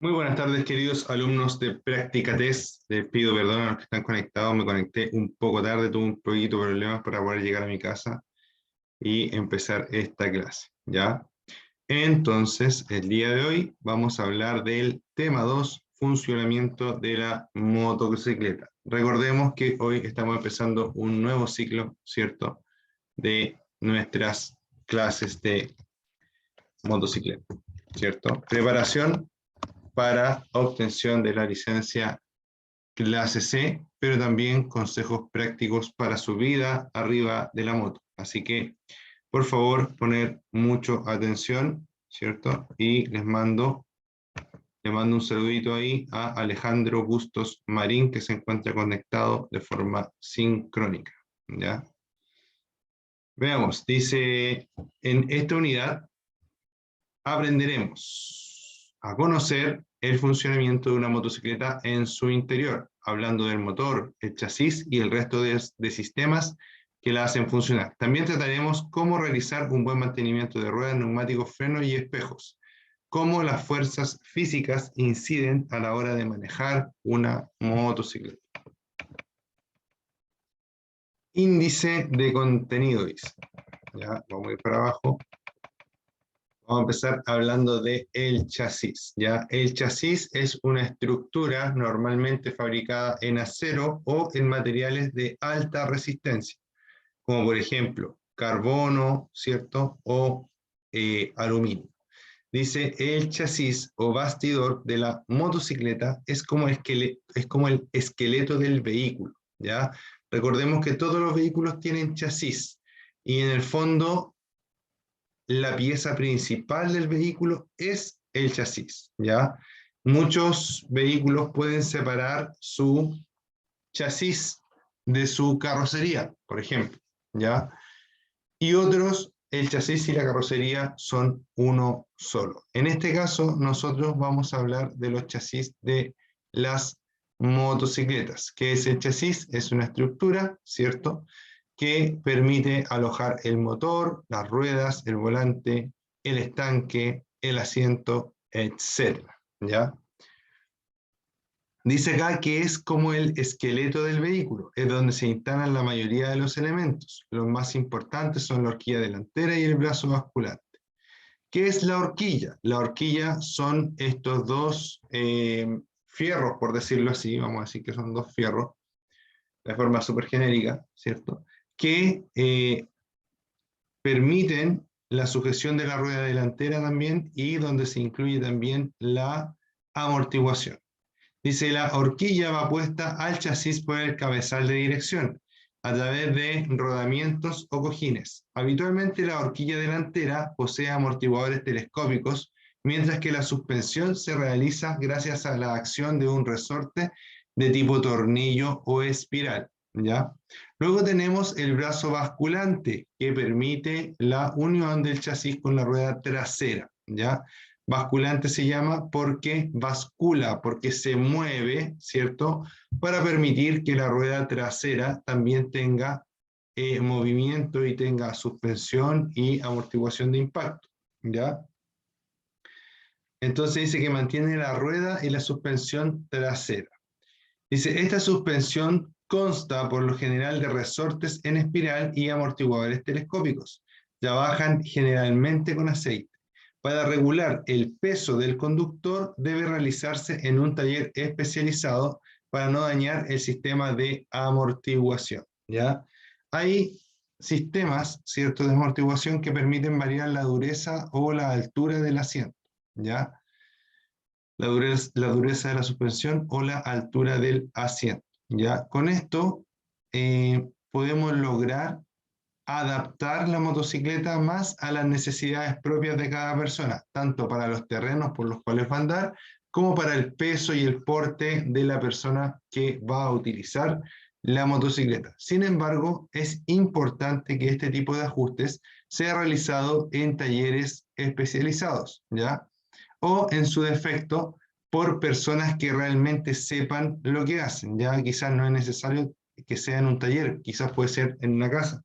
Muy buenas tardes, queridos alumnos de Práctica Test. Les pido perdón a los que están conectados. Me conecté un poco tarde, tuve un poquito de problemas para poder llegar a mi casa y empezar esta clase, ¿ya? Entonces, el día de hoy vamos a hablar del tema 2, funcionamiento de la motocicleta. Recordemos que hoy estamos empezando un nuevo ciclo, ¿cierto?, de nuestras clases de motocicleta, ¿cierto? Preparación para obtención de la licencia clase C, pero también consejos prácticos para su vida arriba de la moto. Así que, por favor, poner mucha atención, ¿cierto? Y le mando un saludito ahí a Alejandro Bustos Marín, que se encuentra conectado de forma sincrónica, ¿ya? Veamos, dice, en esta unidad aprenderemos a conocer el funcionamiento de una motocicleta en su interior, hablando del motor, el chasis y el resto de sistemas que la hacen funcionar. También trataremos cómo realizar un buen mantenimiento de ruedas, neumáticos, frenos y espejos, cómo las fuerzas físicas inciden a la hora de manejar una motocicleta. Índice de contenido, dice. Ya, vamos a ir para abajo. Vamos a empezar hablando de el chasis, ¿ya? El chasis es una estructura normalmente fabricada en acero o en materiales de alta resistencia, como por ejemplo carbono, ¿cierto? O aluminio. Dice, el chasis o bastidor de la motocicleta es como el esqueleto del vehículo, ¿ya? Recordemos que todos los vehículos tienen chasis y en el fondo la pieza principal del vehículo es el chasis, ¿ya? Muchos vehículos pueden separar su chasis de su carrocería, por ejemplo, ¿ya? Y otros, el chasis y la carrocería son uno solo. En este caso, nosotros vamos a hablar de los chasis de las motocicletas. ¿Qué es el chasis? Es una estructura, ¿cierto?, que permite alojar el motor, las ruedas, el volante, el estanque, el asiento, etc. ¿Ya? Dice acá que es como el esqueleto del vehículo, es donde se instalan la mayoría de los elementos. Los más importantes son la horquilla delantera y el brazo basculante. ¿Qué es la horquilla? La horquilla son estos dos fierros, por decirlo así, vamos a decir que son dos fierros, de forma súper genérica, ¿cierto?, que permiten la sujeción de la rueda delantera también y donde se incluye también la amortiguación. Dice, la horquilla va puesta al chasis por el cabezal de dirección a través de rodamientos o cojines. Habitualmente la horquilla delantera posee amortiguadores telescópicos, mientras que la suspensión se realiza gracias a la acción de un resorte de tipo tornillo o espiral, ¿ya? Luego tenemos el brazo basculante, que permite la unión del chasis con la rueda trasera, ¿ya? Basculante se llama porque bascula, porque se mueve, ¿cierto?, para permitir que la rueda trasera también tenga movimiento y tenga suspensión y amortiguación de impacto, ¿ya? Entonces dice que mantiene la rueda y la suspensión trasera. Dice, esta suspensión consta por lo general de resortes en espiral y amortiguadores telescópicos. Trabajan generalmente con aceite. Para regular el peso del conductor debe realizarse en un taller especializado para no dañar el sistema de amortiguación, ¿ya? Hay sistemas, ¿cierto?, de amortiguación que permiten variar la dureza o la altura del asiento, ¿ya? La dureza de la suspensión o la altura del asiento, ¿ya? Con esto podemos lograr adaptar la motocicleta más a las necesidades propias de cada persona, tanto para los terrenos por los cuales va a andar, como para el peso y el porte de la persona que va a utilizar la motocicleta. Sin embargo, es importante que este tipo de ajustes sea realizado en talleres especializados, ¿ya? O en su defecto, por personas que realmente sepan lo que hacen, ¿ya? Quizás no es necesario que sea en un taller, quizás puede ser en una casa,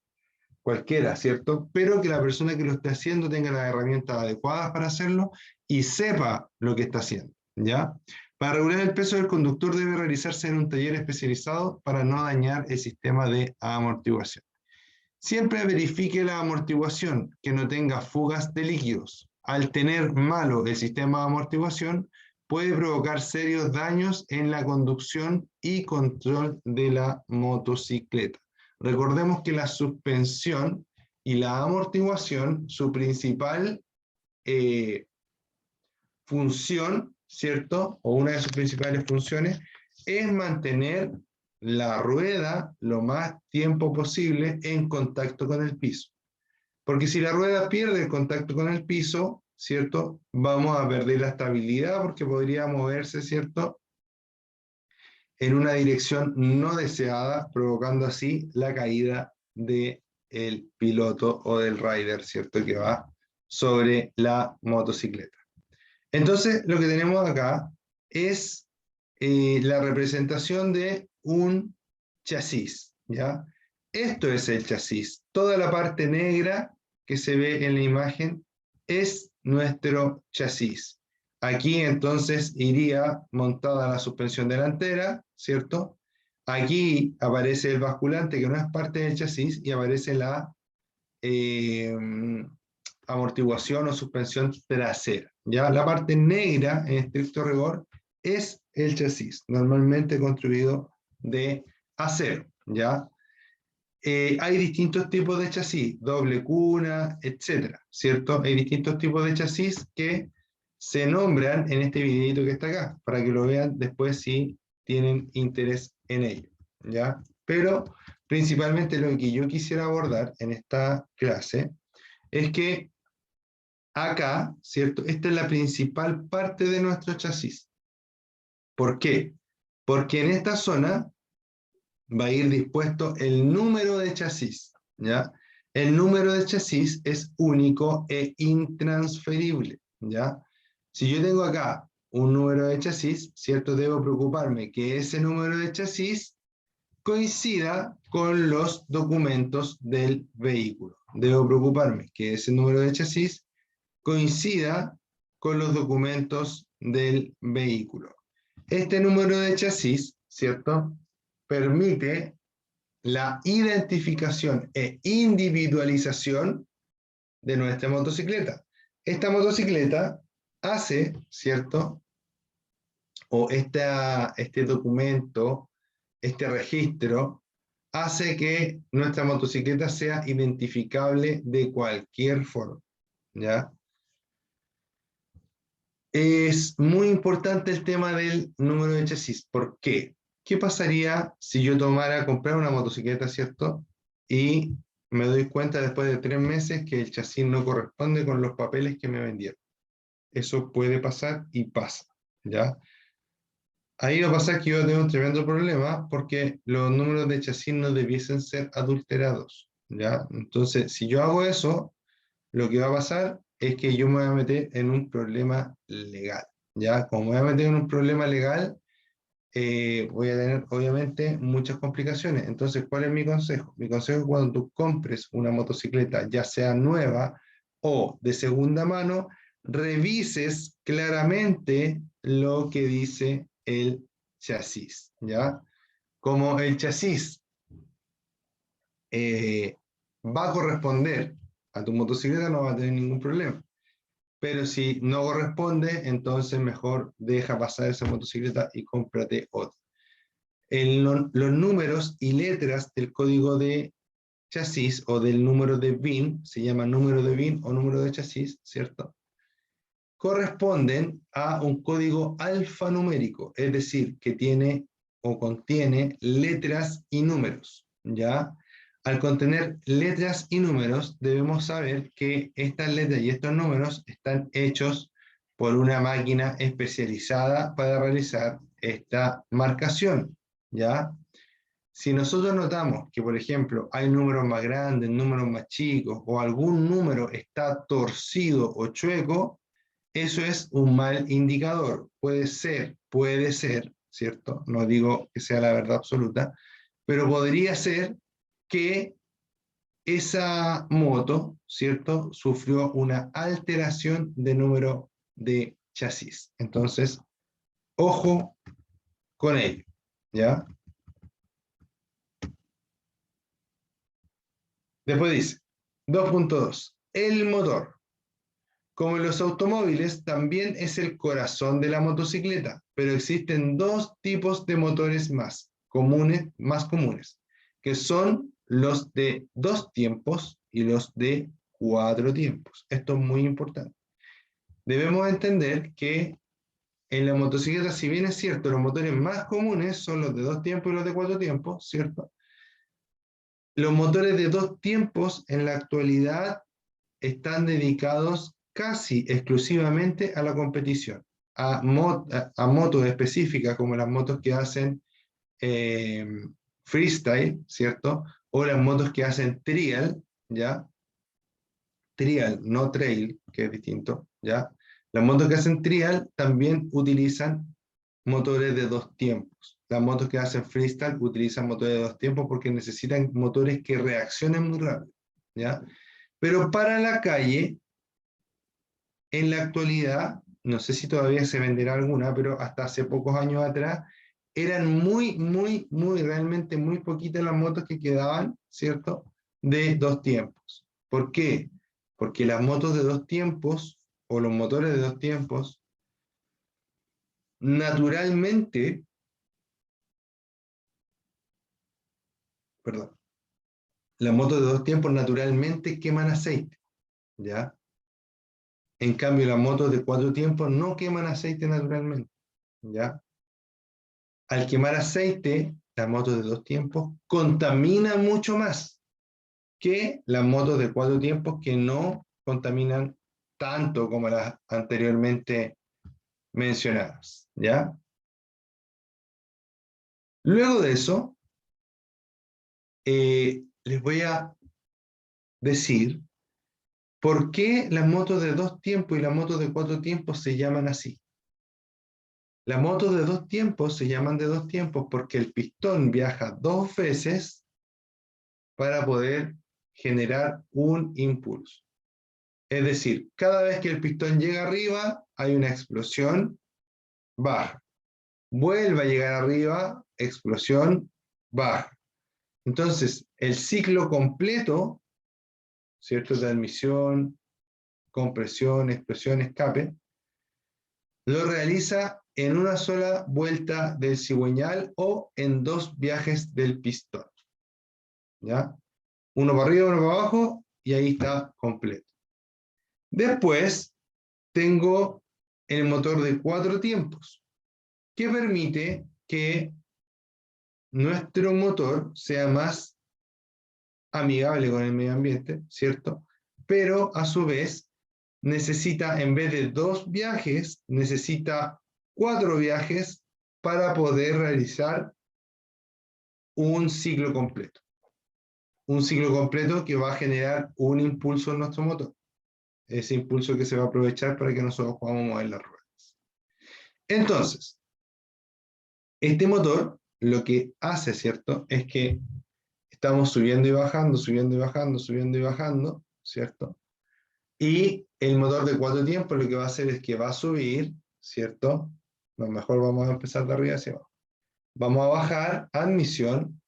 cualquiera, ¿cierto? Pero que la persona que lo esté haciendo tenga las herramientas adecuadas para hacerlo y sepa lo que está haciendo, ¿ya? Para regular el peso del conductor debe realizarse en un taller especializado para no dañar el sistema de amortiguación. Siempre verifique la amortiguación, que no tenga fugas de líquidos. Al tener malo el sistema de amortiguación, puede provocar serios daños en la conducción y control de la motocicleta. Recordemos que la suspensión y la amortiguación, su principal función, ¿cierto? O una de sus principales funciones es mantener la rueda lo más tiempo posible en contacto con el piso. Porque si la rueda pierde el contacto con el piso, ¿cierto? Vamos a perder la estabilidad porque podría moverse, ¿cierto? En una dirección no deseada, provocando así la caída del piloto o del rider, ¿cierto? Que va sobre la motocicleta. Entonces, lo que tenemos acá es la representación de un chasis, ¿ya? Esto es el chasis. Toda la parte negra que se ve en la imagen es nuestro chasis. Aquí entonces iría montada la suspensión delantera, ¿cierto? Aquí aparece el basculante, que no es parte del chasis, y aparece la amortiguación o suspensión trasera. ¿Ya? La parte negra, en estricto rigor, es el chasis, normalmente construido de acero. ¿Ya? Hay distintos tipos de chasis, doble cuna, etcétera, ¿cierto? Hay distintos tipos de chasis que se nombran en este videito que está acá, para que lo vean después si tienen interés en ello, ¿ya? Pero principalmente lo que yo quisiera abordar en esta clase es que acá, ¿cierto? Esta es la principal parte de nuestro chasis. ¿Por qué? Porque en esta zona va a ir dispuesto el número de chasis, ¿ya? El número de chasis es único e intransferible, ¿ya? Si yo tengo acá un número de chasis, ¿cierto? Debo preocuparme que ese número de chasis coincida con los documentos del vehículo. Debo preocuparme que ese número de chasis coincida con los documentos del vehículo. Este número de chasis, ¿cierto?, permite la identificación e individualización de nuestra motocicleta. Esta motocicleta hace, ¿cierto?, o este documento, este registro, hace que nuestra motocicleta sea identificable de cualquier forma, ¿ya? Es muy importante el tema del número de chasis. ¿Por qué? ¿Qué pasaría si yo tomara, comprar una motocicleta, ¿cierto? Y me doy cuenta después de 3 meses que el chasis no corresponde con los papeles que me vendieron. Eso puede pasar y pasa, ¿ya? Ahí va a pasar que yo tengo un tremendo problema porque los números de chasis no debiesen ser adulterados, ¿ya? Entonces, si yo hago eso, lo que va a pasar es que yo me voy a meter en un problema legal, ¿ya? Como me voy a meter en un problema legal, voy a tener obviamente muchas complicaciones. Entonces, ¿cuál es mi consejo? Mi consejo es cuando tú compres una motocicleta, ya sea nueva o de segunda mano, revises claramente lo que dice el chasis, ¿ya? Como el chasis eh, va a corresponder a tu motocicleta, no va a tener ningún problema. Pero si no corresponde, entonces mejor deja pasar esa motocicleta y cómprate otra. Los números y letras del código de chasis o del número de VIN, se llama número de VIN o número de chasis, ¿cierto?, corresponden a un código alfanumérico, es decir, que tiene o contiene letras y números, ¿ya? Al contener letras y números, debemos saber que estas letras y estos números están hechos por una máquina especializada para realizar esta marcación, ¿ya? Si nosotros notamos que, por ejemplo, hay números más grandes, números más chicos, o algún número está torcido o chueco, eso es un mal indicador. Puede ser, ¿cierto? No digo que sea la verdad absoluta, pero podría ser que esa moto, ¿cierto?, sufrió una alteración de número de chasis. Entonces, Ojo con ello, ¿ya? Después dice, 2.2. El motor, como en los automóviles, también es el corazón de la motocicleta, pero existen dos tipos de motores más comunes, que son los de 2 tiempos y los de 4 tiempos. Esto es muy importante. Debemos entender que en la motocicleta, si bien es cierto, los motores más comunes son los de 2 tiempos y los de 4 tiempos, ¿cierto? Los motores de 2 tiempos en la actualidad están dedicados casi exclusivamente a la competición, a motos específicas como las motos que hacen eh, freestyle, ¿cierto? O las motos que hacen trial, ¿ya? Trial, no trail, que es distinto, ¿ya? Las motos que hacen trial también utilizan motores de 2 tiempos. Las motos que hacen freestyle utilizan motores de 2 tiempos porque necesitan motores que reaccionen muy rápido, ¿ya? Pero para la calle, en la actualidad, no sé si todavía se venderá alguna, pero hasta hace pocos años atrás, eran realmente muy poquitas las motos que quedaban, ¿cierto? De 2 tiempos. ¿Por qué? Porque las motos de 2 tiempos, o los motores de 2 tiempos, naturalmente, perdón, las motos de 2 tiempos naturalmente queman aceite, ¿ya? En cambio, las motos de 4 tiempos no queman aceite naturalmente, ¿ya? Al quemar aceite, las motos de 2 tiempos contaminan mucho más que las motos de 4 tiempos que no contaminan tanto como las anteriormente mencionadas, ¿ya? Luego de eso, les voy a decir por qué las motos de 2 tiempos y las motos de 4 tiempos se llaman así. Las motos de 2 tiempos se llaman de 2 tiempos porque el pistón viaja 2 veces para poder generar un impulso. Es decir, cada vez que el pistón llega arriba, hay una explosión, baja. Vuelve a llegar arriba, explosión, baja. Entonces, el ciclo completo, ¿cierto? De admisión, compresión, explosión, escape, lo realiza en una sola vuelta del cigüeñal o en 2 viajes del pistón, ¿ya? Uno para arriba, uno para abajo, y ahí está completo. Después tengo el motor de 4 tiempos, que permite que nuestro motor sea más amigable con el medio ambiente, ¿cierto? Pero a su vez necesita, en vez de 2 viajes, necesita 4 viajes para poder realizar un ciclo completo. Un ciclo completo que va a generar un impulso en nuestro motor. Ese impulso que se va a aprovechar para que nosotros podamos mover las ruedas. Entonces, este motor lo que hace, ¿cierto? Es que estamos subiendo y bajando, subiendo y bajando, subiendo y bajando, ¿cierto? Y el motor de 4 tiempos lo que va a hacer es que va a subir, ¿cierto? A lo mejor vamos a empezar de arriba hacia abajo. Vamos a bajar admisión,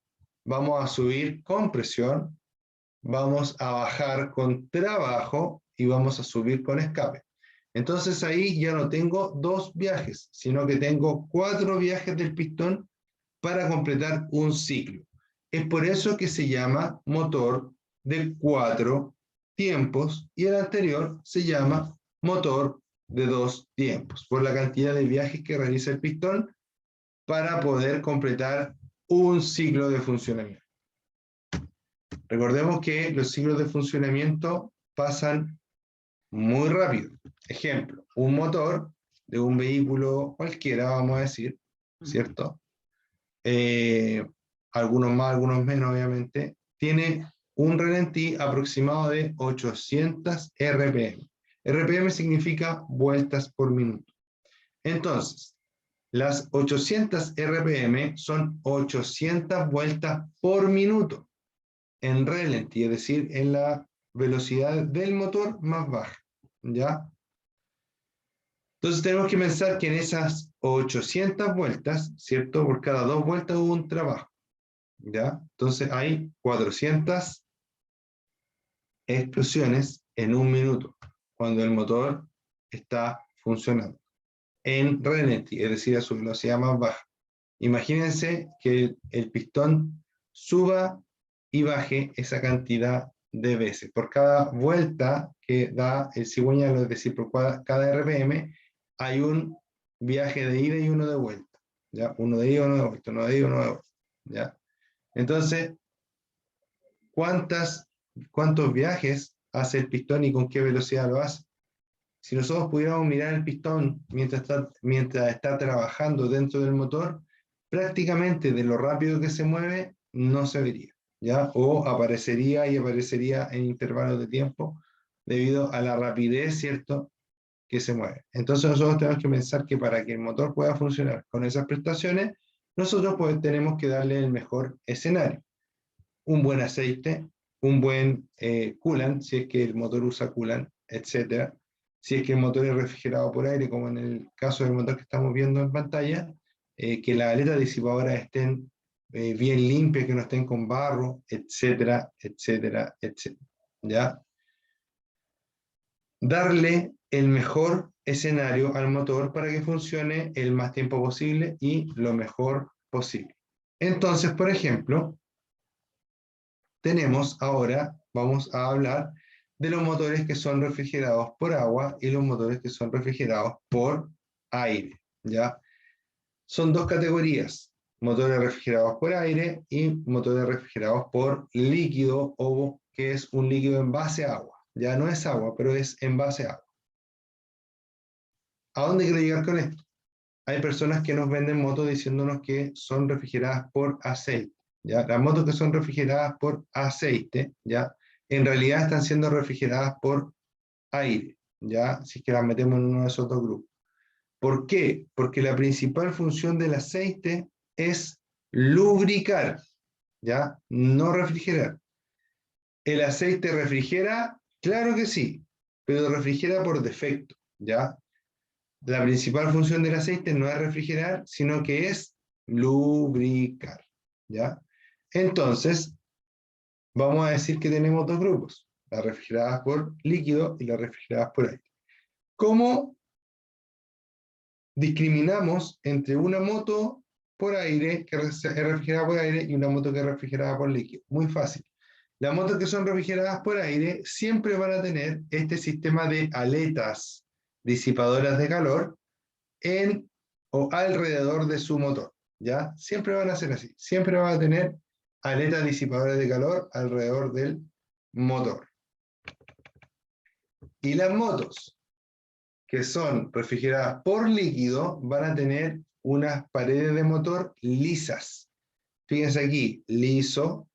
vamos a subir compresión, vamos a bajar con trabajo y vamos a subir con escape. Entonces ahí ya no tengo 2 viajes, sino que tengo 4 viajes del pistón para completar un ciclo. Es por eso que se llama motor de 4 tiempos y el anterior se llama motor de 2 tiempos, por la cantidad de viajes que realiza el pistón para poder completar un ciclo de funcionamiento. Recordemos que los ciclos de funcionamiento pasan muy rápido. Ejemplo, un motor de un vehículo cualquiera, vamos a decir, ¿cierto? Algunos más, algunos menos, obviamente, tiene un ralentí aproximado de 800 RPM. RPM significa vueltas por minuto. Entonces, las 800 RPM son 800 vueltas por minuto en ralentí, es decir, en la velocidad del motor más baja, ¿ya? Entonces tenemos que pensar que en esas 800 vueltas, ¿cierto? Por cada 2 vueltas hubo un trabajo, ¿ya? Entonces hay 400 explosiones en un minuto, cuando el motor está funcionando en ralentí, es decir, a su velocidad más baja. Imagínense que el pistón suba y baje esa cantidad de veces. Por cada vuelta que da el cigüeñal, es decir, por cada RPM, hay un viaje de ida y uno de vuelta. ¿Ya? Uno de ida, uno de vuelta, uno de ida, uno de vuelta. ¿Ya? Entonces, ¿cuántos viajes hace el pistón y con qué velocidad lo hace? Si nosotros pudiéramos mirar el pistón mientras está trabajando dentro del motor, prácticamente de lo rápido que se mueve, no se vería, ¿ya? O aparecería y aparecería en intervalos de tiempo debido a la rapidez, ¿cierto?, que se mueve. Entonces nosotros tenemos que pensar que para que el motor pueda funcionar con esas prestaciones, nosotros pues tenemos que darle el mejor escenario. Un buen aceite, un buen coolant, si es que el motor usa coolant, etcétera. Si es que el motor es refrigerado por aire, como en el caso del motor que estamos viendo en pantalla, que las aletas disipadoras estén bien limpias, que no estén con barro, etcétera, etcétera, etcétera. ¿Ya? Darle el mejor escenario al motor para que funcione el más tiempo posible y lo mejor posible. Entonces, por ejemplo, tenemos ahora, vamos a hablar de los motores que son refrigerados por agua y los motores que son refrigerados por aire, ¿ya? Son dos categorías, motores refrigerados por aire y motores refrigerados por líquido, o que es un líquido en base a agua. Ya no es agua, pero es en base a agua. ¿A dónde quiero llegar con esto? Hay personas que nos venden motos diciéndonos que son refrigeradas por aceite, ¿ya? Las motos que son refrigeradas por aceite, ¿ya? En realidad están siendo refrigeradas por aire, ¿ya? Si es que las metemos en uno de esos dos grupos. ¿Por qué? Porque la principal función del aceite es lubricar, ¿ya? No refrigerar. ¿El aceite refrigera? Claro que sí, pero refrigera por defecto, ¿ya? La principal función del aceite no es refrigerar, sino que es lubricar, ¿ya? Entonces, vamos a decir que tenemos dos grupos, las refrigeradas por líquido y las refrigeradas por aire. ¿Cómo discriminamos entre una moto por aire, que es refrigerada por aire, y una moto que es refrigerada por líquido? Muy fácil. Las motos que son refrigeradas por aire siempre van a tener este sistema de aletas disipadoras de calor en o alrededor de su motor, ¿ya? Siempre van a ser así, siempre van a tener aletas disipadoras de calor alrededor del motor. Y las motos que son refrigeradas por líquido van a tener unas paredes de motor lisas. Fíjense aquí, liso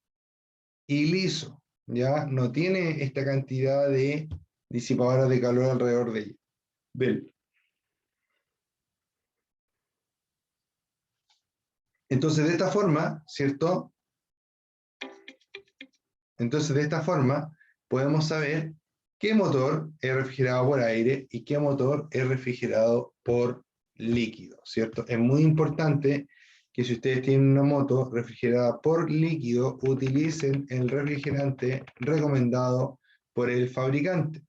y liso, ¿ya? No tiene esta cantidad de disipadoras de calor alrededor de ella. Ven. Entonces, de esta forma, ¿cierto? Entonces, de esta forma, podemos saber qué motor es refrigerado por aire y qué motor es refrigerado por líquido, ¿cierto? Es muy importante que si ustedes tienen una moto refrigerada por líquido, utilicen el refrigerante recomendado por el fabricante,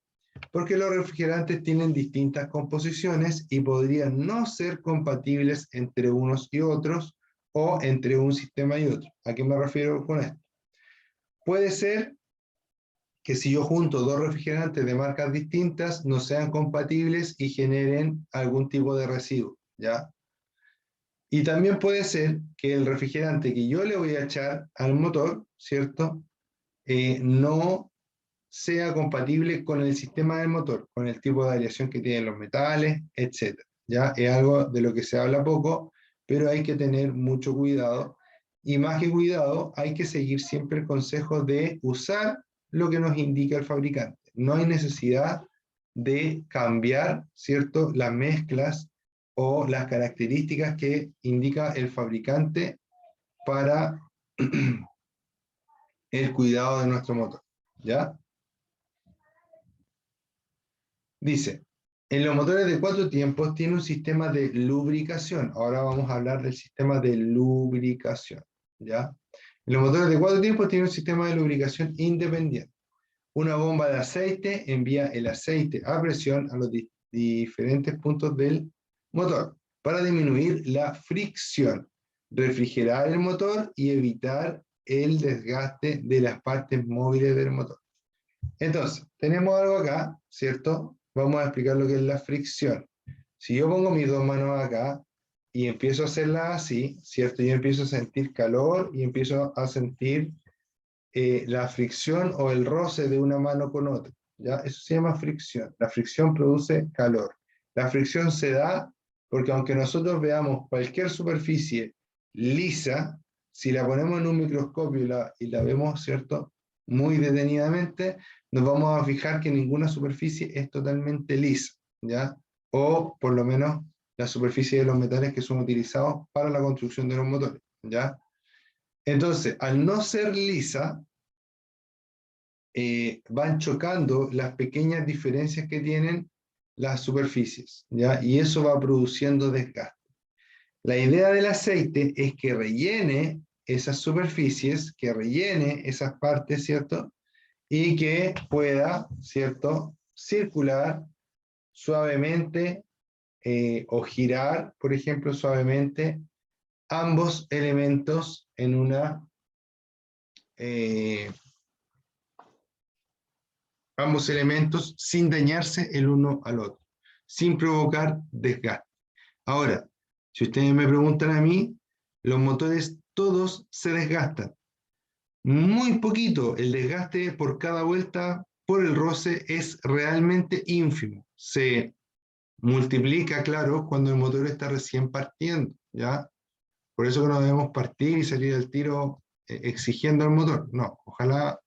porque los refrigerantes tienen distintas composiciones y podrían no ser compatibles entre unos y otros o entre un sistema y otro. ¿A qué me refiero con esto? Puede ser que si yo junto dos refrigerantes de marcas distintas no sean compatibles y generen algún tipo de residuo, ¿ya? Y también puede ser que el refrigerante que yo le voy a echar al motor, ¿cierto? No sea compatible con el sistema del motor, con el tipo de aleación que tienen los metales, etc. ¿Ya? Es algo de lo que se habla poco, pero hay que tener mucho cuidado. Y más que cuidado, hay que seguir siempre el consejo de usar lo que nos indica el fabricante. No hay necesidad de cambiar, ¿cierto?, las mezclas o las características que indica el fabricante para el cuidado de nuestro motor. ¿Ya? Dice, En los motores de 4 tiempos tiene un sistema de lubricación. Ahora vamos a hablar del sistema de lubricación, ¿ya? En los motores de 4 tiempos tiene un sistema de lubricación independiente. Una bomba de aceite envía el aceite a presión a los diferentes puntos del motor para disminuir la fricción, refrigerar el motor y evitar el desgaste de las partes móviles del motor. Entonces, tenemos algo acá, ¿cierto? Vamos a explicar lo que es la fricción. Si yo pongo mis dos manos acá y empiezo a hacerlas así, ¿cierto? Yo empiezo a sentir calor y empiezo a sentir la fricción o el roce de una mano con otra, ¿ya? Eso se llama fricción. La fricción produce calor. La fricción se da porque aunque nosotros veamos cualquier superficie lisa, si la ponemos en un microscopio y la vemos, ¿cierto?, muy detenidamente, nos vamos a fijar que ninguna superficie es totalmente lisa, ¿ya? O por lo menos la superficie de los metales que son utilizados para la construcción de los motores, ¿ya? Entonces, al no ser lisa, van chocando las pequeñas diferencias que tienen las superficies, ¿ya? Y eso va produciendo desgaste. La idea del aceite es que rellene esas superficies, que rellene esas partes, ¿cierto? Y que pueda, ¿cierto?, circular suavemente o girar, por ejemplo, suavemente ambos elementos en una ambos elementos sin dañarse el uno al otro, sin provocar desgaste. Ahora, si ustedes me preguntan a mí, los motores todos se desgastan. Muy poquito, el desgaste por cada vuelta por el roce es realmente ínfimo. Se multiplica, claro, cuando el motor está recién partiendo, ¿ya? Por eso que no debemos partir y salir al tiro exigiendo al motor. No, ojalá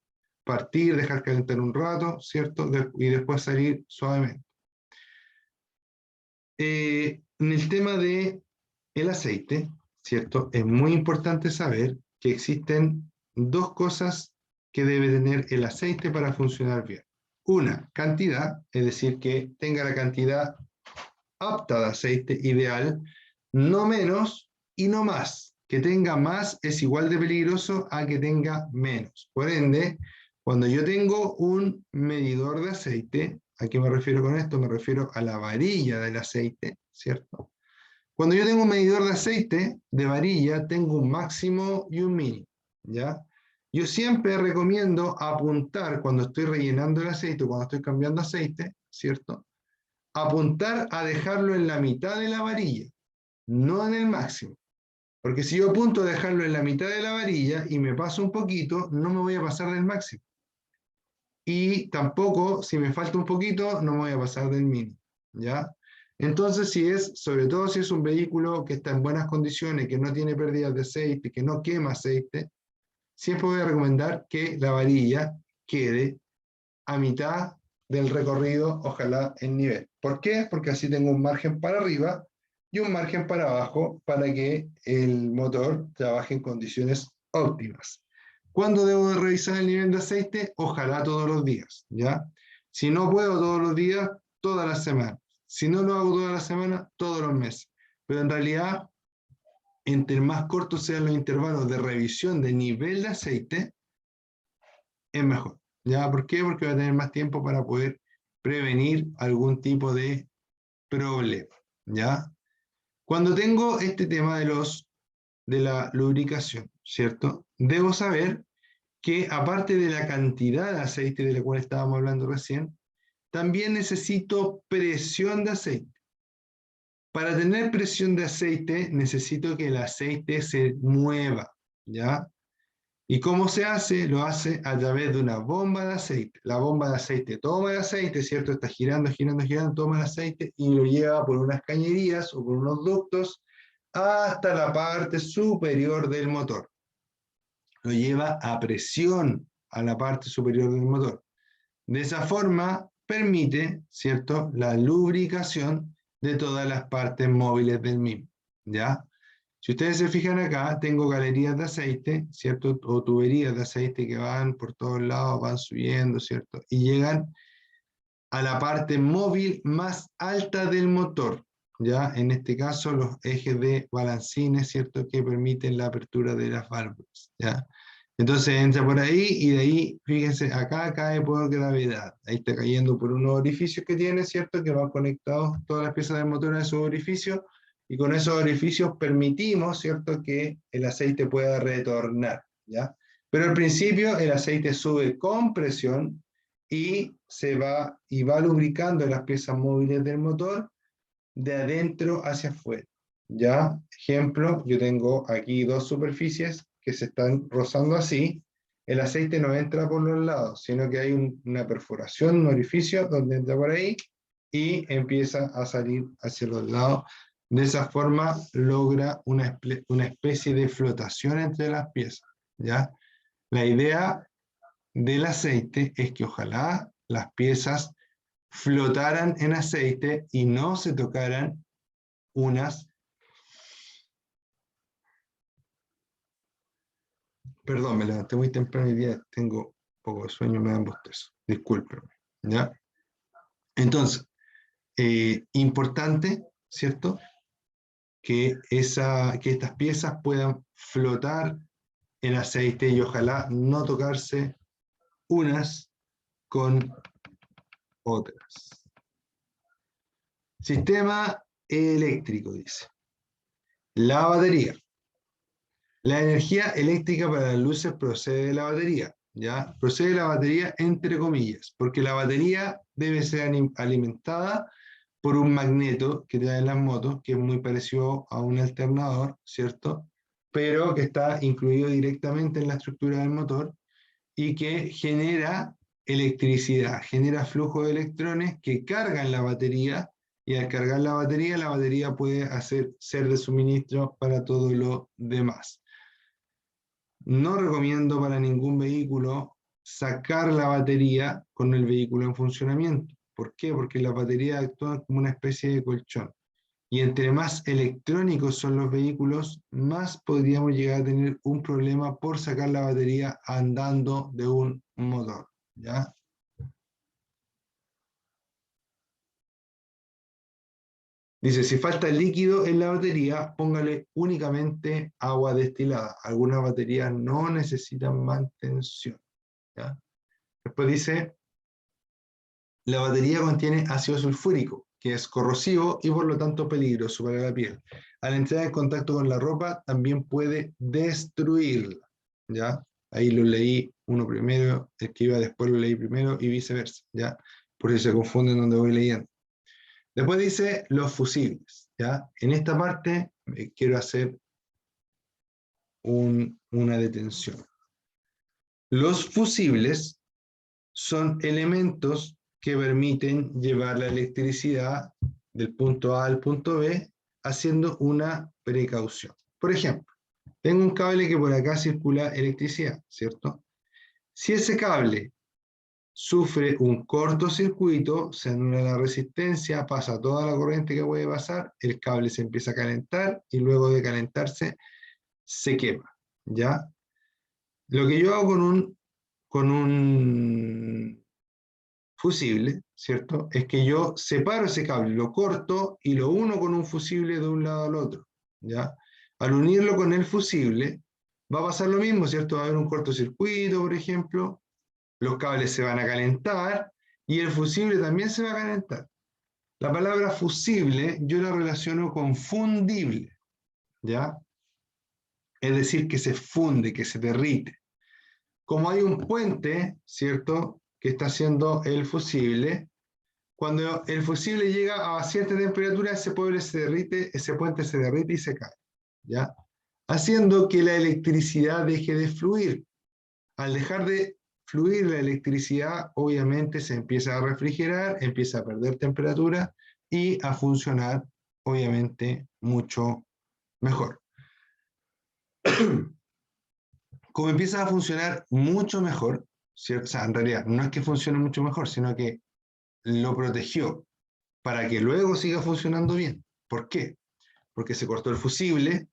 partir, dejar calentar un rato, ¿cierto? Y después salir suavemente. En el tema de el aceite, ¿cierto? Es muy importante saber que existen dos cosas que debe tener el aceite para funcionar bien. Una, cantidad, es decir, que tenga la cantidad apta de aceite ideal, no menos y no más. Que tenga más es igual de peligroso a que tenga menos. Por ende, cuando yo tengo un medidor de aceite, ¿a qué me refiero con esto? Me refiero a la varilla del aceite, ¿cierto? Cuando yo tengo un medidor de aceite, de varilla, tengo un máximo y un mínimo, ¿ya? Yo siempre recomiendo apuntar cuando estoy rellenando el aceite o cuando estoy cambiando aceite, ¿cierto?, apuntar a dejarlo en la mitad de la varilla, no en el máximo. Porque si yo apunto a dejarlo en la mitad de la varilla y me paso un poquito, no me voy a pasar del máximo. Y tampoco, si me falta un poquito, no me voy a pasar del mínimo, ¿ya? Entonces, sobre todo si es un vehículo que está en buenas condiciones, que no tiene pérdidas de aceite, que no quema aceite, siempre voy a recomendar que la varilla quede a mitad del recorrido, ojalá en nivel. ¿Por qué? Porque así tengo un margen para arriba y un margen para abajo para que el motor trabaje en condiciones óptimas. ¿Cuándo debo de revisar el nivel de aceite? Ojalá todos los días, ¿ya? Si no puedo todos los días, todas las semanas. Si no lo hago toda la semana, todos los meses. Pero en realidad, entre más cortos sean los intervalos de revisión de nivel de aceite, es mejor. ¿Ya? ¿Por qué? Porque va a tener más tiempo para poder prevenir algún tipo de problema. ¿Ya? Cuando tengo este tema de la lubricación, ¿cierto? Debo saber que aparte de la cantidad de aceite de la cual estábamos hablando recién, también necesito presión de aceite. Para tener presión de aceite necesito que el aceite se mueva, ¿ya? ¿Y cómo se hace? Lo hace a través de una bomba de aceite. La bomba de aceite toma el aceite, ¿cierto? Está girando, girando, girando, toma el aceite y lo lleva por unas cañerías o por unos ductos hasta la parte superior del motor. Lo lleva a presión a la parte superior del motor. De esa forma permite, ¿cierto?, la lubricación de todas las partes móviles del mismo, ¿ya? Si ustedes se fijan acá, tengo galerías de aceite, ¿cierto? O tuberías de aceite que van por todos lados, van subiendo, ¿cierto? Y llegan a la parte móvil más alta del motor, ¿ya? En este caso, los ejes de balancines, ¿cierto? Que permiten la apertura de las válvulas, ¿ya? Entonces entra por ahí y de ahí, fíjense, acá cae por gravedad. Ahí está cayendo por unos orificios que tiene, ¿cierto? Que van conectados todas las piezas del motor a esos orificios y con esos orificios permitimos, ¿cierto? Que el aceite pueda retornar, ¿ya? Pero al principio el aceite sube con presión y va lubricando las piezas móviles del motor de adentro hacia afuera. ¿Ya? Ejemplo, yo tengo aquí dos superficies que se están rozando así, el aceite no entra por los lados, sino que hay una perforación, un orificio donde entra por ahí y empieza a salir hacia los lados. De esa forma logra una especie de flotación entre las piezas. ¿Ya? La idea del aceite es que ojalá las piezas flotaran en aceite y no se tocaran unas. Perdón, me levanté muy temprano hoy día, tengo poco de sueño, me dan bostezo, discúlpenme, ¿ya? Entonces, importante, ¿cierto? Que estas piezas puedan flotar en aceite y ojalá no tocarse unas con otras. Sistema eléctrico, dice. La batería. La energía eléctrica para las luces procede de la batería, ¿ya? Procede de la batería entre comillas, porque la batería debe ser alimentada por un magneto que traen las motos, que es muy parecido a un alternador, ¿cierto? Pero que está incluido directamente en la estructura del motor y que genera electricidad, genera flujo de electrones que cargan la batería y al cargar la batería puede ser de suministro para todo lo demás. No recomiendo para ningún vehículo sacar la batería con el vehículo en funcionamiento. ¿Por qué? Porque las baterías actúan como una especie de colchón. Y entre más electrónicos son los vehículos, más podríamos llegar a tener un problema por sacar la batería andando de un motor. ¿Ya? Dice, si falta líquido en la batería, póngale únicamente agua destilada. Algunas baterías no necesitan mantención. ¿Ya? Después dice, la batería contiene ácido sulfúrico, que es corrosivo y por lo tanto peligroso para la piel. Al entrar en contacto con la ropa, también puede destruirla. ¿Ya? Ahí lo leí uno primero, el que iba después lo leí primero y viceversa. ¿Ya? Por eso se confunden donde voy leyendo. Después dice los fusibles. ¿Ya? En esta parte quiero hacer una detención. Los fusibles son elementos que permiten llevar la electricidad del punto A al punto B haciendo una precaución. Por ejemplo, tengo un cable que por acá circula electricidad, ¿cierto? Si ese cable sufre un cortocircuito, se anula la resistencia, pasa toda la corriente que puede pasar, el cable se empieza a calentar y luego de calentarse se quema, ¿ya? Lo que yo hago con un fusible, ¿cierto? Es que yo separo ese cable, lo corto y lo uno con un fusible de un lado al otro, ¿ya? Al unirlo con el fusible, va a pasar lo mismo, ¿cierto? Va a haber un cortocircuito, por ejemplo, los cables se van a calentar y el fusible también se va a calentar. La palabra fusible yo la relaciono con fundible, ¿ya? Es decir, que se funde, que se derrite. Como hay un puente, ¿cierto?, que está haciendo el fusible, cuando el fusible llega a cierta temperatura, ese puente se derrite y se cae, ¿ya? Haciendo que la electricidad deje de fluir. Al dejar de fluir la electricidad, obviamente se empieza a refrigerar, empieza a perder temperatura y a funcionar, obviamente, mucho mejor. Como empieza a funcionar mucho mejor, ¿cierto? O sea, en realidad no es que funcione mucho mejor, sino que lo protegió para que luego siga funcionando bien. ¿Por qué? Porque se cortó el fusible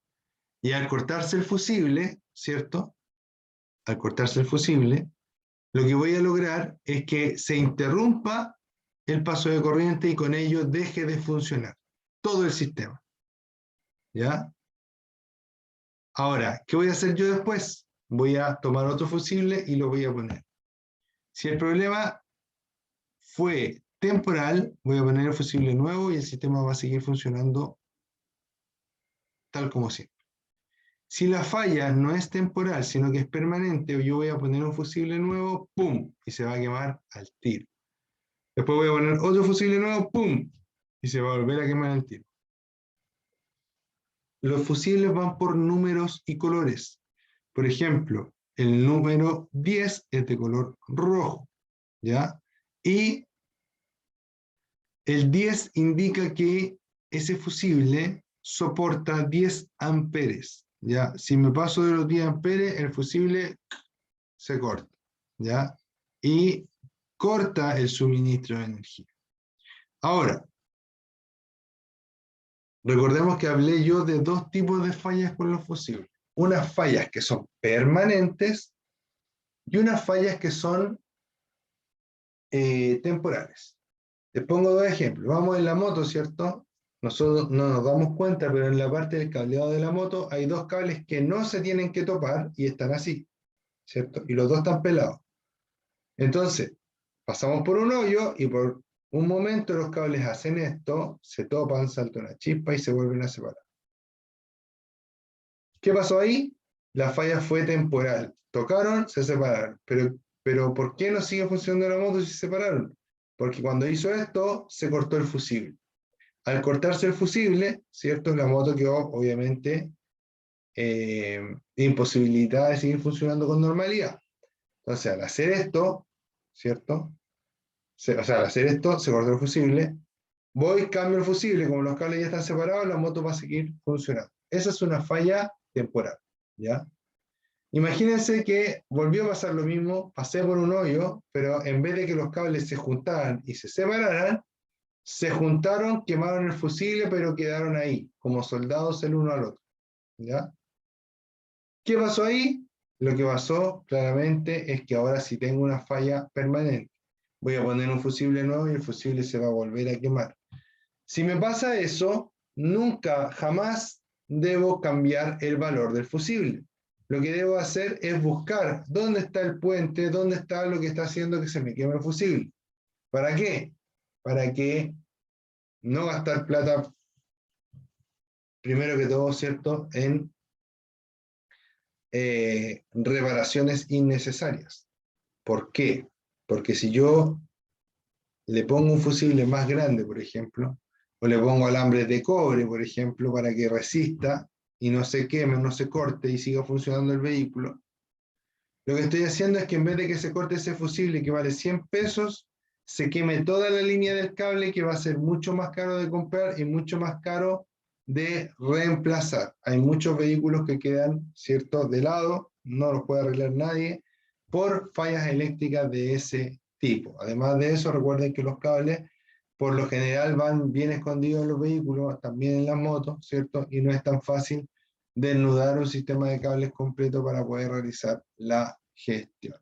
y al cortarse el fusible, ¿cierto? Al cortarse el fusible, lo que voy a lograr es que se interrumpa el paso de corriente y con ello deje de funcionar todo el sistema. ¿Ya? Ahora, ¿qué voy a hacer yo después? Voy a tomar otro fusible y lo voy a poner. Si el problema fue temporal, voy a poner el fusible nuevo y el sistema va a seguir funcionando tal como siempre. Si la falla no es temporal, sino que es permanente, yo voy a poner un fusible nuevo, ¡pum! Y se va a quemar al tiro. Después voy a poner otro fusible nuevo, ¡pum! Y se va a volver a quemar al tiro. Los fusibles van por números y colores. Por ejemplo, el número 10 es de color rojo, ¿ya? Y el 10 indica que ese fusible soporta 10 amperes, ¿ya? Si me paso de los 10 amperes, el fusible se corta, ¿ya? Y corta el suministro de energía. Ahora, recordemos que hablé yo de dos tipos de fallas con los fusibles. Unas fallas que son permanentes y unas fallas que son temporales. Les pongo dos ejemplos. Vamos en la moto, ¿cierto? Nosotros no nos damos cuenta, pero en la parte del cableado de la moto hay dos cables que no se tienen que topar y están así, ¿cierto? Y los dos están pelados. Entonces, pasamos por un hoyo y por un momento los cables hacen esto, se topan, salta una chispa y se vuelven a separar. ¿Qué pasó ahí? La falla fue temporal. Tocaron, se separaron. Pero ¿por qué no sigue funcionando la moto si se separaron? Porque cuando hizo esto, se cortó el fusible. Al cortarse el fusible, ¿cierto? La moto quedó, obviamente, imposibilitada de seguir funcionando con normalidad. Entonces, al hacer esto, ¿cierto? O sea, al hacer esto, se cortó el fusible. Voy, cambio el fusible, como los cables ya están separados, la moto va a seguir funcionando. Esa es una falla temporal, ¿ya? Imagínense que volvió a pasar lo mismo, pasé por un hoyo, pero en vez de que los cables se juntaran y se separaran, se juntaron, quemaron el fusible, pero quedaron ahí, como soldados el uno al otro, ¿ya? ¿Qué pasó ahí? Lo que pasó claramente es que ahora sí tengo una falla permanente. Voy a poner un fusible nuevo y el fusible se va a volver a quemar. Si me pasa eso, nunca, jamás debo cambiar el valor del fusible. Lo que debo hacer es buscar dónde está el puente, dónde está lo que está haciendo que se me queme el fusible. ¿Para qué? Para que no gastar plata, primero que todo, ¿cierto?, en reparaciones innecesarias. ¿Por qué? Porque si yo le pongo un fusible más grande, por ejemplo, o le pongo alambres de cobre, por ejemplo, para que resista y no se queme, no se corte y siga funcionando el vehículo, lo que estoy haciendo es que en vez de que se corte ese fusible que vale 100 pesos, se queme toda la línea del cable, que va a ser mucho más caro de comprar y mucho más caro de reemplazar. Hay muchos vehículos que quedan, ¿cierto?, de lado, no los puede arreglar nadie, por fallas eléctricas de ese tipo. Además de eso, recuerden que los cables, por lo general, van bien escondidos en los vehículos, también en las motos, ¿cierto? Y no es tan fácil desnudar un sistema de cables completo para poder realizar la gestión.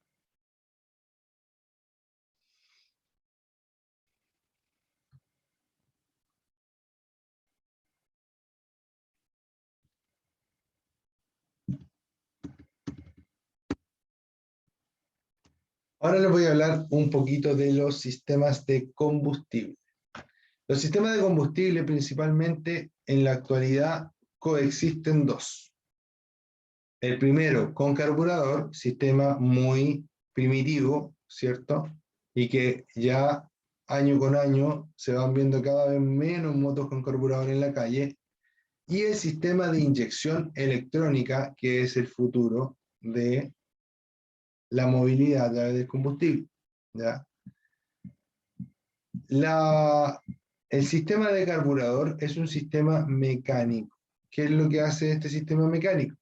Ahora les voy a hablar un poquito de los sistemas de combustible. Los sistemas de combustible principalmente en la actualidad coexisten dos. El primero con carburador, sistema muy primitivo, ¿cierto? Y que ya año con año se van viendo cada vez menos motos con carburador en la calle. Y el sistema de inyección electrónica, que es el futuro de la movilidad a través del combustible, ¿ya? El sistema de carburador es un sistema mecánico. ¿Qué es lo que hace este sistema mecánico?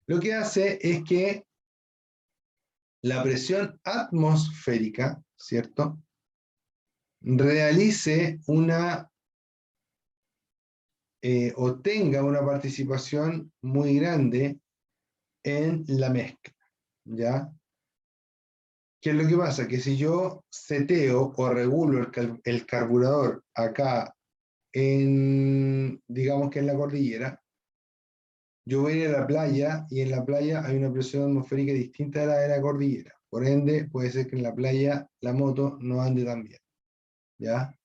Lo que hace es que la presión atmosférica, ¿cierto?, realice o tenga una participación muy grande en la mezcla, ¿ya? ¿Qué es lo que pasa? Que si yo seteo o regulo el carburador acá digamos que en la cordillera, yo voy a ir a la playa y en la playa hay una presión atmosférica distinta a la de la cordillera. Por ende, puede ser que en la playa la moto no ande tan bien, ¿ya?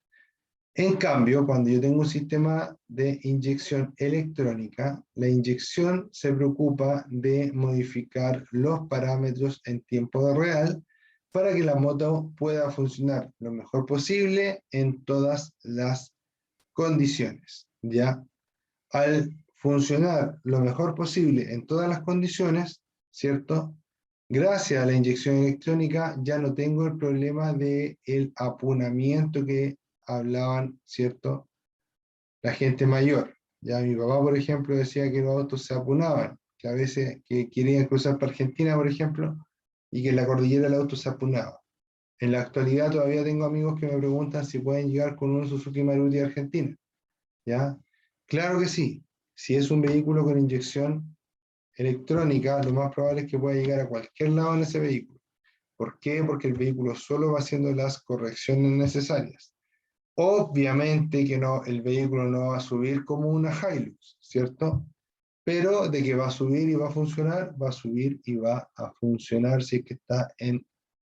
En cambio, cuando yo tengo un sistema de inyección electrónica, la inyección se preocupa de modificar los parámetros en tiempo real para que la moto pueda funcionar lo mejor posible en todas las condiciones, ¿ya? Al funcionar lo mejor posible en todas las condiciones, ¿cierto? Gracias a la inyección electrónica ya no tengo el problema del apunamiento que hablaban, ¿cierto? La gente mayor. Ya mi papá, por ejemplo, decía que los autos se apunaban, que a veces que querían cruzar para Argentina, por ejemplo, y que en la cordillera el auto se apunaba. En la actualidad todavía tengo amigos que me preguntan si pueden llegar con un Suzuki Maruti a Argentina. ¿Ya? Claro que sí. Si es un vehículo con inyección electrónica, lo más probable es que pueda llegar a cualquier lado en ese vehículo. ¿Por qué? Porque el vehículo solo va haciendo las correcciones necesarias. Obviamente que no, el vehículo no va a subir como una Hilux, ¿cierto? Pero de que va a subir y va a funcionar, va a subir y va a funcionar si es que está en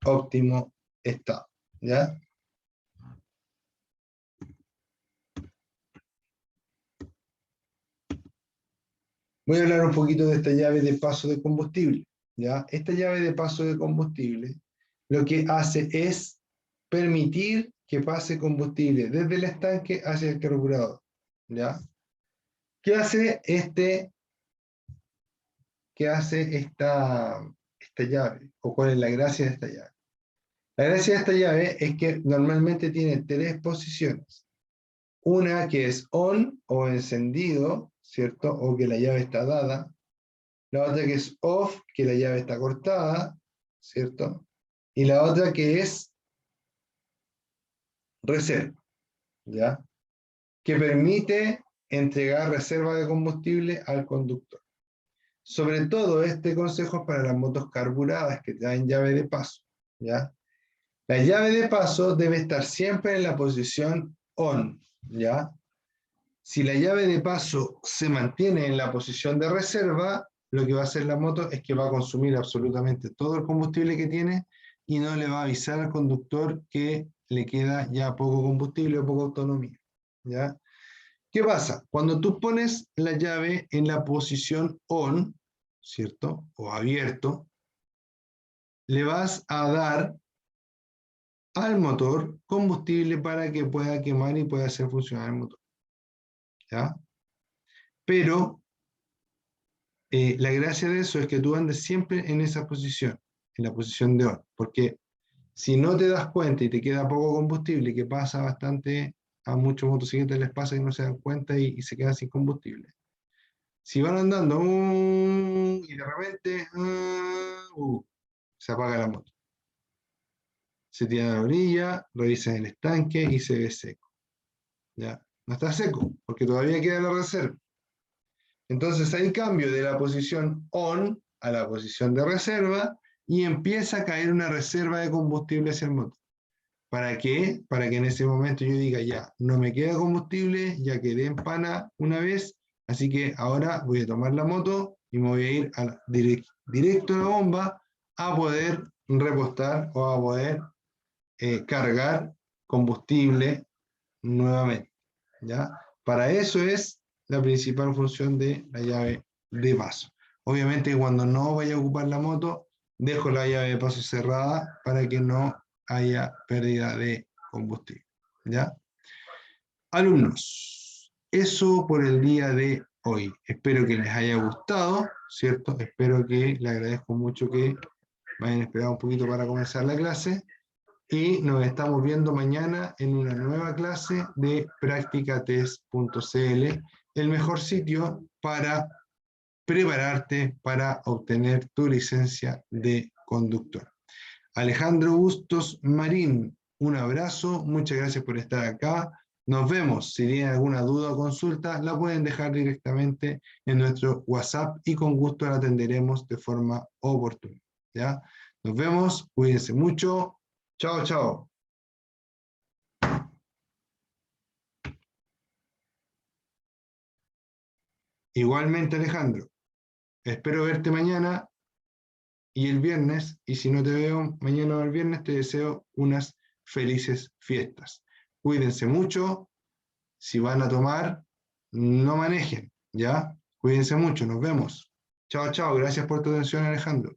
óptimo estado, ¿ya? Voy a hablar un poquito de esta llave de paso de combustible, ¿ya? Esta llave de paso de combustible lo que hace es permitir que pase combustible desde el estanque hacia el carburador, ¿ya? ¿Qué hace esta llave? ¿O cuál es la gracia de esta llave? La gracia de esta llave es que normalmente tiene tres posiciones. Una que es on o encendido, ¿cierto? O que la llave está dada. La otra que es off, que la llave está cortada, ¿cierto? Y la otra que es reserva, ¿ya? Que permite entregar reserva de combustible al conductor. Sobre todo este consejo es para las motos carburadas que traen llave de paso, ¿ya? La llave de paso debe estar siempre en la posición on, ¿ya? Si la llave de paso se mantiene en la posición de reserva, lo que va a hacer la moto es que va a consumir absolutamente todo el combustible que tiene y no le va a avisar al conductor que le queda ya poco combustible o poca autonomía, ¿ya? ¿Qué pasa? Cuando tú pones la llave en la posición on, ¿cierto? O abierto, le vas a dar al motor combustible para que pueda quemar y pueda hacer funcionar el motor, ¿ya? Pero la gracia de eso es que tú andes siempre en esa posición, en la posición de on, porque si no te das cuenta y te queda poco combustible, que pasa bastante, a muchos motocicletas les pasa y no se dan cuenta y se quedan sin combustible. Si van andando y de repente se apaga la moto. Se tiran a la orilla, revisan el estanque y se ve seco. ¿Ya? No está seco, porque todavía queda la reserva. Entonces hay cambio de la posición on a la posición de reserva y empieza a caer una reserva de combustible hacia el motor. ¿Para qué? Para que en ese momento yo diga, ya, no me queda combustible, ya quedé en pana una vez, así que ahora voy a tomar la moto y me voy a ir directo a la bomba a poder repostar o a poder cargar combustible nuevamente, ¿ya? Para eso es la principal función de la llave de paso. Obviamente cuando no vaya a ocupar la moto, dejo la llave de paso cerrada para que no haya pérdida de combustible, ¿ya? Alumnos, eso por el día de hoy. Espero que les haya gustado, ¿cierto? Espero que les agradezco mucho que me hayan esperado un poquito para comenzar la clase. Y nos estamos viendo mañana en una nueva clase de practicatest.cl, el mejor sitio para prepararte para obtener tu licencia de conductor. Alejandro Bustos Marín, un abrazo, muchas gracias por estar acá. Nos vemos. Si tienen alguna duda o consulta, la pueden dejar directamente en nuestro WhatsApp y con gusto la atenderemos de forma oportuna, ¿ya? Nos vemos, cuídense mucho. Chao, chao. Igualmente, Alejandro. Espero verte mañana y el viernes, y si no te veo mañana o el viernes, te deseo unas felices fiestas. Cuídense mucho. Si van a tomar, no manejen, ¿ya? Cuídense mucho, nos vemos. Chao, chao. Gracias por tu atención, Alejandro.